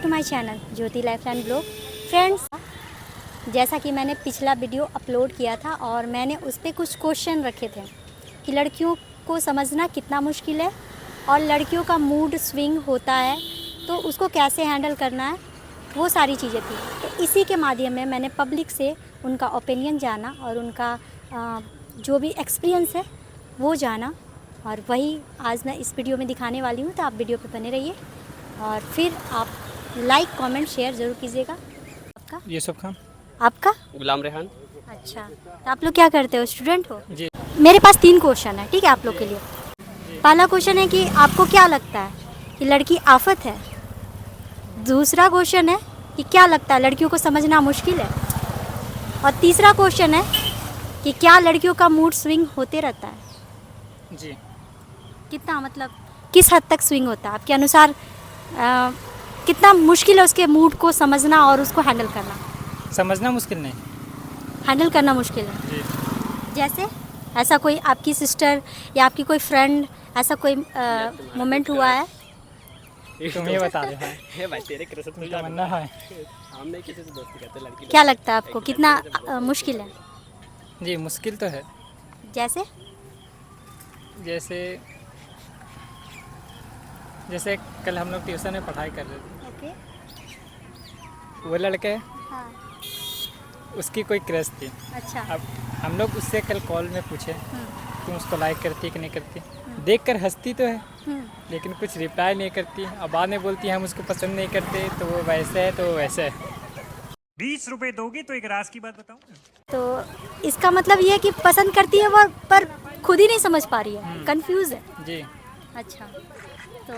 To my channel Jyoti lifeline blog. Friends, जैसा कि मैंने पिछला वीडियो अपलोड किया था और मैंने उस पर कुछ क्वेश्चन रखे थे कि लड़कियों को समझना कितना मुश्किल है और लड़कियों का मूड स्विंग होता है तो उसको कैसे हैंडल करना है, वो सारी चीज़ें थी। तो इसी के माध्यम में मैंने पब्लिक से उनका ओपिनियन जाना और उनका जो भी एक्सपीरियंस है वो जाना, और वही आज मैं इस वीडियो में दिखाने वाली हूँ। तो आप वीडियो पे बने रहिए और फिर आप लाइक कमेंट शेयर ज़रूर कीजिएगा। आपका यूसुफ खान। आपका गुलाम रेहान। अच्छा, तो आप लोग क्या करते हो, स्टूडेंट हो? जी। मेरे पास 3 क्वेश्चन है, ठीक है, आप लोग के लिए। पहला क्वेश्चन है कि आपको क्या लगता है कि लड़की आफत है। दूसरा क्वेश्चन है कि क्या लगता है लड़कियों को समझना मुश्किल है। और तीसरा क्वेश्चन है कि क्या लड़कियों का मूड स्विंग होते रहता है। जी। कितना, मतलब किस हद तक स्विंग होता है आपके अनुसार? कितना मुश्किल है उसके मूड को समझना और उसको हैंडल करना? समझना मुश्किल नहीं, हैंडल करना मुश्किल है। जी। जैसे ऐसा कोई आपकी सिस्टर या आपकी कोई फ्रेंड, ऐसा कोई मोमेंट हुआ है? तुम ये बता दे। है भाई, तेरे कृष्ण तो तमन्ना है। हमने किसी से दोस्ती करते लड़की। क्या लगता है आपको कितना मुश्किल है? जी, मुश्किल तो है। जैसे जैसे कल हम लोग ट्यूशन में पढ़ाई कर रहे थे। ओके। वो लड़के, हाँ। उसकी कोई क्रश थी। अच्छा। अब हम लोग उससे कल कॉल में पूछे तुम उसको लाइक करती कि नहीं करती। देखकर हंसती तो है लेकिन कुछ रिप्लाई नहीं करती। अब बाद में बोलती है हम उसको पसंद नहीं करते, तो वो वैसे है तो वो वैसे है। 20 रुपए दोगी तो एक राज की बात बताऊं। तो इसका मतलब ये है कि पसंद करती है वो, पर खुद ही नहीं समझ पा रही है, कंफ्यूज है। जी। अच्छा, तो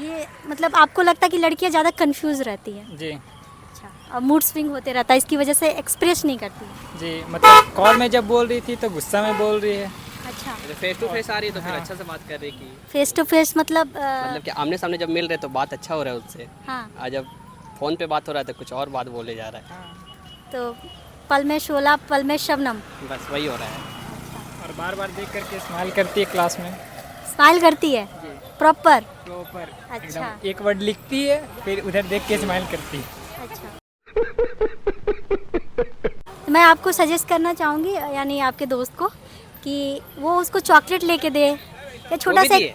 ये मतलब आपको लगता है कि लड़कियां ज़्यादा कंफ्यूज रहती है। जी। अच्छा, और मूड स्विंग होते रहता है, इसकी वजह से एक्सप्रेस नहीं करती है। जी, मतलब कॉल में जब बोल रही थी तो गुस्सा में बोल रही है। अच्छा, फेस टू फेस आ रही है तो फिर हाँ। अच्छा से बात कर रही की। फेस टू फेस मतलब मतलब कि आमने सामने जब मिल रहे तो बात अच्छा हो रहा है उससे। हाँ, आज जब फोन पे बात हो रहा है तो कुछ और बात बोले जा रहा है। तो पल में शोला पल में शबनम, बस वही हो रहा है। और बार बार देख करके स्माइल करती है क्लास में। स्माइल करती है प्रॉपर। प्रॉपर अच्छा। एकदम एक वर्ड लिखती है फिर उधर देख के स्माइल करती है। अच्छा, तो मैं आपको सजेस्ट करना चाहूँगी, यानी आपके दोस्त को, कि वो उसको चॉकलेट लेके दे या छोटा वो सा भी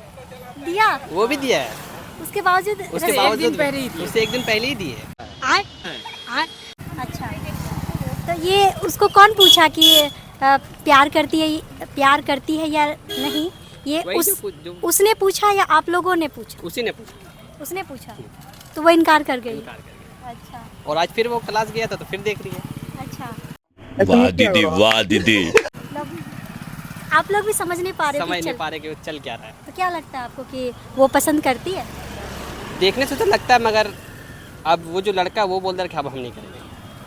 दिया। वो भी दिया है। उसके बावजूद उसके बावजूद उससे एक दिन पहले ही दिए। अच्छा, तो ये उसको कौन पूछा कि प्यार करती है या नहीं? ये वही उसने पूछा या आप लोगों ने पूछा? उसी ने पूछा। उसने पूछा तो वो इनकार कर गई। इनकार कर दिया। अच्छा। और आज फिर वो क्लास गया था तो फिर देख रही है। अच्छा, वाह दीदी, वाह दीदी। मतलब आप लोग भी समझ नहीं पा रहे समझ कि नहीं चल, पा रहे कि वो चल क्या रहा है। तो क्या लगता है आपको कि वो पसंद करती है? देखने से तो लगता है, मगर अब वो जो लड़का वो बोल रहा है कि अब हम नहीं करेंगे।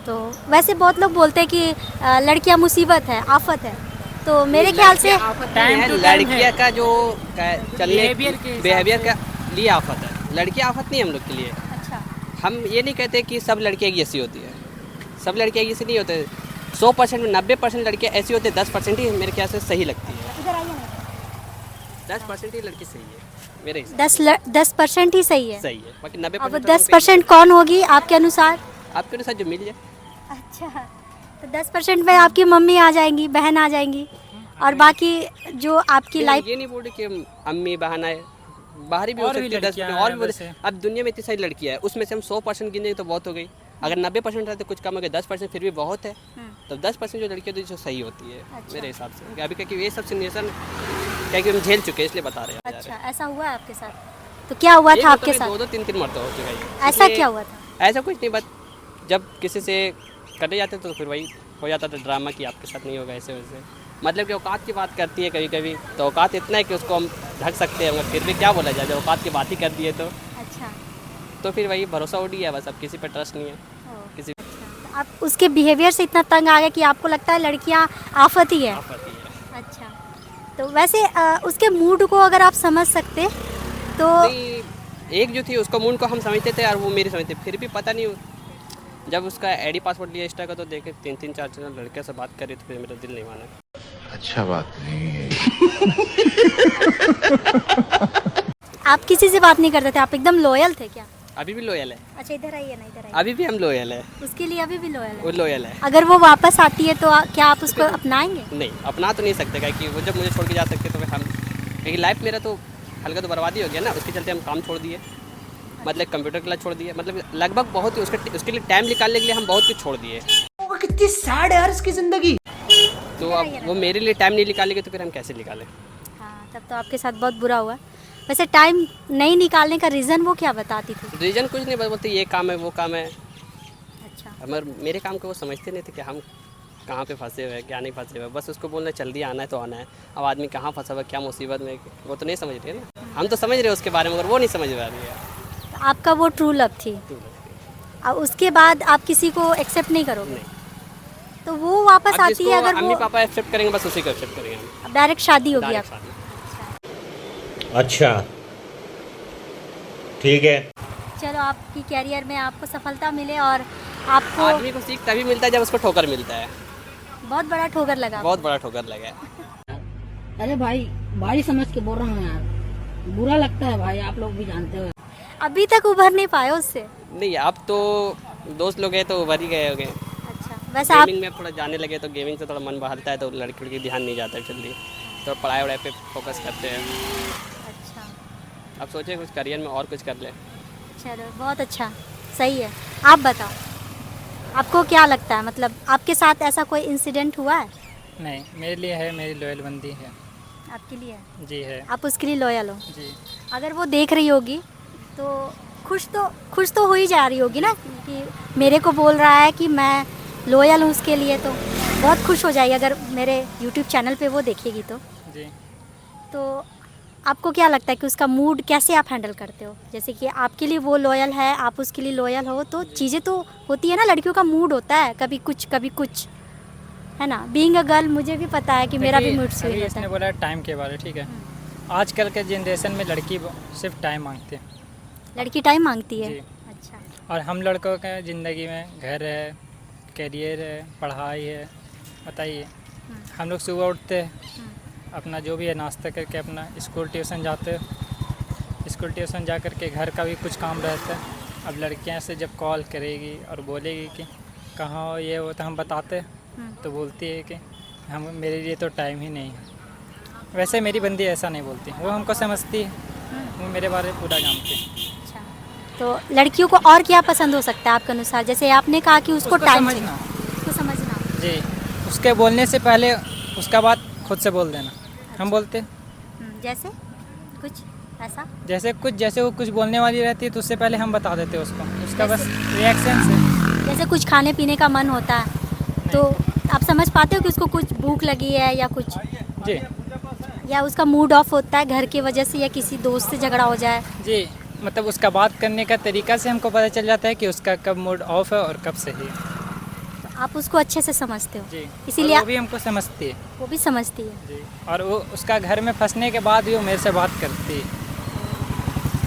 तो वैसे बहुत लोग बोलते हैं कि लड़कियां मुसीबत है, आफत है, तो मेरे ख्याल से लड़कियां का जो चलने बिहेवियर का लिए आफत है। लड़की आफत नहीं है हम लोग के लिए। अच्छा, हम ये नहीं कहते कि सब लड़कियां ऐसी होती है। सब लड़कियां ऐसी नहीं होते। 100% में 90% लड़कियां ऐसी होती है, 10% ही मेरे ख्याल से सही लगती है। इधर आइए ना। 10% ही लड़की सही है मेरे हिसाब 10% ही सही है। से। सही है, बाकी अब 90% 10% कौन होगी आपके अनुसार? आपके अनुसार जो मिल जाए। अच्छा, तो 10% में आपकी मम्मी आ जाएंगी, बहन आ जाएंगी, और बाकी जो आपकी लाइफ। ये नहीं बोल रहे कि अम्मी बहन है, बाहरी भी हो और भी सकती है, 10 लड़कियां और हैं भी वैसे। अब दुनिया में इतनी सारी लड़कियां है, उसमें से हम 100% गिनेंगे तो बहुत हो गई। अगर 90% रहते कुछ कम हो गया, 10% फिर भी बहुत है। तो 10% जो लड़कियां होती है जो सही होती है। अच्छा। मेरे हिसाब से अभी क्योंकि ये सब सिचुएशन क्या कि हम झेल चुके हैं इसलिए बता रहे हैं। अच्छा, ऐसा हुआ है आपके साथ? तो क्या हुआ था आपके साथ? 2-3 मरतबा हो चुका है। ऐसा इसलिए क्या हुआ था? ऐसा कुछ नहीं, बस जब किसी से करने जाते तो फिर वही हो जाता था ड्रामा कि आपके साथ नहीं होगा ऐसे वैसे। मतलब कि औकात की बात करती है कभी कभी, तो औकात इतना है कि उसको हम ढक सकते हैं, मगर फिर भी क्या बोला जाए जब औकात की बात ही कर दिए तो। अच्छा, तो फिर वही भरोसा उठ गया, बस अब किसी पर ट्रस्ट नहीं है ओ, किसी तो आप उसके बिहेवियर से इतना तंग आ गए कि आपको लगता है लड़कियां आफत ही है। आफत ही है। अच्छा, तो वैसे उसके मूड को अगर आप समझ सकते तो। नहीं, एक जो थी उसका मूड को हम समझते थे और वो मेरी समझते, फिर भी पता नहीं जब उसका आईडी पासवर्ड लिया इंस्टा का तो देखे 3-4 लड़के से बात करी तो फिर मेरा दिल नहीं माना। अच्छा बात नहीं है। आप किसी से बात नहीं करते थे, आप एकदम लॉयल थे क्या? अभी भी लॉयल है, अच्छा इधर आइए ना, इधर आइए। अभी भी हम लॉयल है, उसके लिए अभी भी लॉयल वो है। लॉयल है। अगर वो वापस आती है तो क्या आप उसको अपनाएंगे? नहीं, अपना तो नहीं सकते, क्या कि वो जब मुझे छोड़ के जा सकते तो फिर हम, क्योंकि लाइफ मेरा तो हल्का तो बर्बादी हो गया ना, उसके चलते हम काम छोड़ दिए, मतलब कंप्यूटर क्लास छोड़ दिए, मतलब लगभग बहुत ही उसके लिए टाइम निकालने के लिए हम बहुत कुछ छोड़ दिए। कितनी सैड है यार इसकी जिंदगी। तो अब वो मेरे लिए टाइम नहीं निकालेंगे तो फिर हम कैसे निकालें? हाँ, तब तो आपके साथ बहुत बुरा हुआ। वैसे टाइम नहीं निकालने का रीज़न वो क्या बताती थी? रीज़न कुछ नहीं, बस बोलते ये काम है वो काम है, अच्छा, मगर मेरे काम को वो समझते नहीं थे कि हम कहाँ पे फंसे हुए हैं, क्या नहीं फंसे हुए, बस उसको बोलना जल्दी आना है तो आना है। अब आदमी कहाँ फंसा हुआ है, क्या मुसीबत में, वो तो नहीं समझ रहे ना। हम तो समझ रहे हैं उसके बारे में, मगर वो नहीं समझ रहा है। तो आपका वो ट्रू लव थी, और उसके बाद आप किसी को एक्सेप्ट नहीं करोगे? तो वो वापस अब आती जिसको है अगर मम्मी वो पापा एक्सेप्ट करेंगे बस उसी को एक्सेप्ट करेंगे हम। डायरेक्ट शादी होगी डायरेक्ट आप? शादी। अच्छा ठीक है। चलो आपकी कैरियर में आपको सफलता मिले और आपको आदमी को सीख तभी मिलता है जब उसको ठोकर मिलता है। बहुत बड़ा ठोकर लगा। बहुत बड़ा ठोकर लगा है। अरे भाई भाई समझ के बोल रहा हूँ यार, बुरा लगता है भाई, आप लोग भी जानते हो। अभी तक उभर नहीं पाए उससे? नहीं, अब तो दोस्त लोग हैं तो उभर ही गए हो गए। अच्छा, वैसे आप गेमिंग में थोड़ा जाने लगे तो गेमिंग से थोड़ा मन बहलता है तो लड़की लड़की ध्यान नहीं जाता है जल्दी, तो पढ़ाई वढ़ाई पे फोकस करते हैं। अच्छा, अब सोचे कुछ करियर में और कुछ कर ले। चलो बहुत अच्छा, सही है। आप बताओ, आपको क्या लगता है, मतलब आपके साथ ऐसा कोई इंसिडेंट हुआ है? नहीं, मेरे लिए है, मेरी लॉयल बंदी है। आपके लिए? जी है। आप उसके लिए लॉयल हो? जी अगर वो देख रही होगी तो खुश तो हो ही जा रही होगी ना, कि मेरे को बोल रहा है कि मैं लॉयल हूँ उसके लिए, तो बहुत खुश हो जाएगी अगर मेरे यूट्यूब चैनल पे वो देखेगी तो। जी। तो आपको क्या लगता है कि उसका मूड कैसे आप हैंडल करते हो? जैसे कि आपके लिए वो लॉयल है, आप उसके लिए लॉयल हो, तो चीज़ें तो होती है ना, लड़कियों का मूड होता है कभी कुछ, है ना। बीइंग अ गर्ल मुझे भी पता है कि मेरा भी मूड स्विंग अभी होता इसने है। बोला टाइम के बारे, ठीक है। आजकल के जनरेशन में लड़की सिर्फ टाइम मांगती है। लड़की टाइम मांगती है? जी। अच्छा। और हम लड़कों के ज़िंदगी में घर है, करियर है, पढ़ाई है, बताइए। हम लोग सुबह उठते हैं, अपना जो भी है नाश्ता करके अपना स्कूल ट्यूशन जाते हैं, स्कूल ट्यूशन जा कर के घर का भी कुछ काम रहता है। अब लड़कियां से जब कॉल करेगी और बोलेगी कि कहाँ हो ये वो, तो हम बताते हैं, तो बोलती है कि हम मेरे लिए तो टाइम ही नहीं है। वैसे मेरी बंदी ऐसा नहीं बोलती, वो हमको समझती है, वो मेरे बारे में पूरा जानती है। अच्छा, तो लड़कियों को और क्या पसंद हो सकता है आपके अनुसार? जैसे आपने कहा कि उसको टाइम चाहिए, समझना। उसको समझना। जी, उसके बोलने से पहले उसका बात खुद से बोल देना। हम बोलते हैं जैसे कुछ ऐसा? जैसे वो कुछ बोलने वाली रहती है तो उससे पहले हम बता देते हैं उसको, उसका बस रिएक्शन से। जैसे कुछ खाने पीने का मन होता है तो आप समझ पाते हो कि उसको कुछ भूख लगी है या कुछ, जी या उसका मूड ऑफ होता है घर की वजह से, या किसी दोस्त से झगड़ा हो जाए? जी, मतलब उसका बात करने का तरीका से हमको पता चल जाता है कि उसका कब मूड ऑफ है और कब सही है। तो आप उसको अच्छे से समझते हो? जी, इसीलिए और वो भी हमको समझती है। वो भी समझती है। जी, और वो उसका घर में फंसने के बाद भी वो मेरे से बात करती है।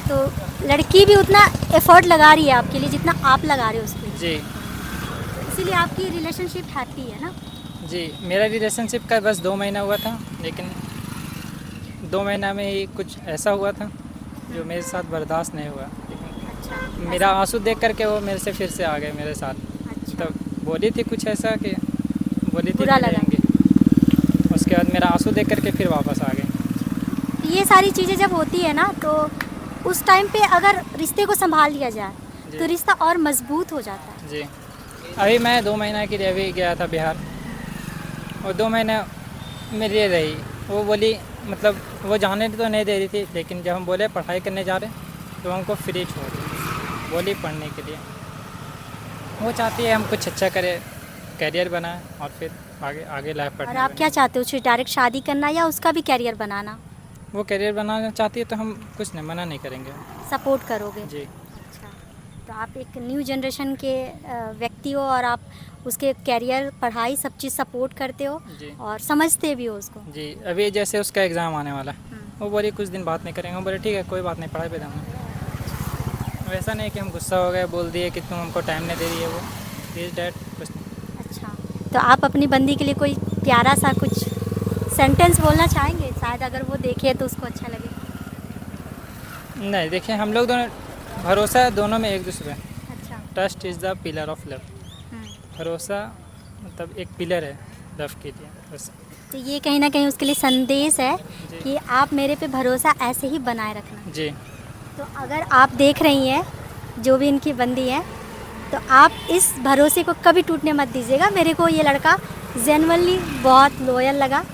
तो लड़की भी उतना एफर्ट लगा रही है आपके लिए जितना आप लगा रहे हो उसके लिए, जी इसीलिए आपकी रिलेशनशिप हैप्पी है ना? जी, मेरा रिलेशनशिप का बस 2 महीना हुआ था, लेकिन 2 महीना में ही कुछ ऐसा हुआ था जो मेरे साथ बर्दाश्त नहीं हुआ। लेकिन अच्छा, मेरा आंसू देख करके वो मेरे से फिर से आ गए मेरे साथ। अच्छा, तो बोली थी कुछ ऐसा कि बोली थी बुरा कि लगा। रहेंगे, उसके बाद मेरा आंसू देख करके फिर वापस आ गए। तो ये सारी चीज़ें जब होती है ना, तो उस टाइम पे अगर रिश्ते को संभाल लिया जाए जी। तो रिश्ता और मजबूत हो जाता है। जी, अभी मैं 2 महीना के लिए अभी गया था बिहार, और 2 महीने मेरे रही। वो बोली, मतलब वो जाने तो नहीं दे रही थी, लेकिन जब हम बोले पढ़ाई करने जा रहे तो हमको फ्री छोड़ दी, बोली पढ़ने के लिए। वो चाहती है हम कुछ अच्छा करें, करियर बनाएं और फिर आगे लाइफ और पार्टनर आप क्या चाहते हो, डायरेक्ट शादी करना या उसका भी कैरियर बनाना? वो करियर बनाना चाहती है तो हम कुछ नहीं मना नहीं करेंगे। सपोर्ट करोगे? जी अच्छा, तो आप एक न्यू जनरेशन के व्यक्ति हो और आप उसके कैरियर, पढ़ाई, सब चीज़ सपोर्ट करते हो जी और समझते भी हो उसको। जी, अभी जैसे उसका एग्ज़ाम आने वाला है, वो बोली कुछ दिन बात नहीं करेंगे। हम बोले ठीक है, कोई बात नहीं, पढ़ाई पे ध्यान दो। वैसा नहीं कि हम गुस्सा हो गए, बोल दिए कि तुम हमको टाइम नहीं दे रही है, वो इज डैट कुछ। अच्छा, तो आप अपनी बंदी के लिए कोई प्यारा सा कुछ सेंटेंस बोलना चाहेंगे? शायद अगर वो देखे तो उसको अच्छा लगे। नहीं, देखिए हम लोग दोनों भरोसा दोनों में एक दूसरे। अच्छा। Trust is the pillar of love. Hmm. भरोसा मतलब एक पिलर है लव के लिए बस। तो ये कहीं ना कहीं उसके लिए संदेश है कि आप मेरे पे भरोसा ऐसे ही बनाए रखना। जी। तो अगर आप देख रही हैं जो भी इनकी बंदी है, तो आप इस भरोसे को कभी टूटने मत दीजिएगा। मेरे को ये लड़का जेन्युइनली बहुत लॉयल लगा,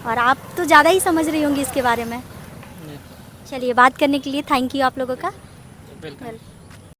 और आप तो ज़्यादा ही समझ रही होंगी इसके बारे में। जी। चलिए, बात करने के लिए थैंक यू आप लोगों का। वेलकम।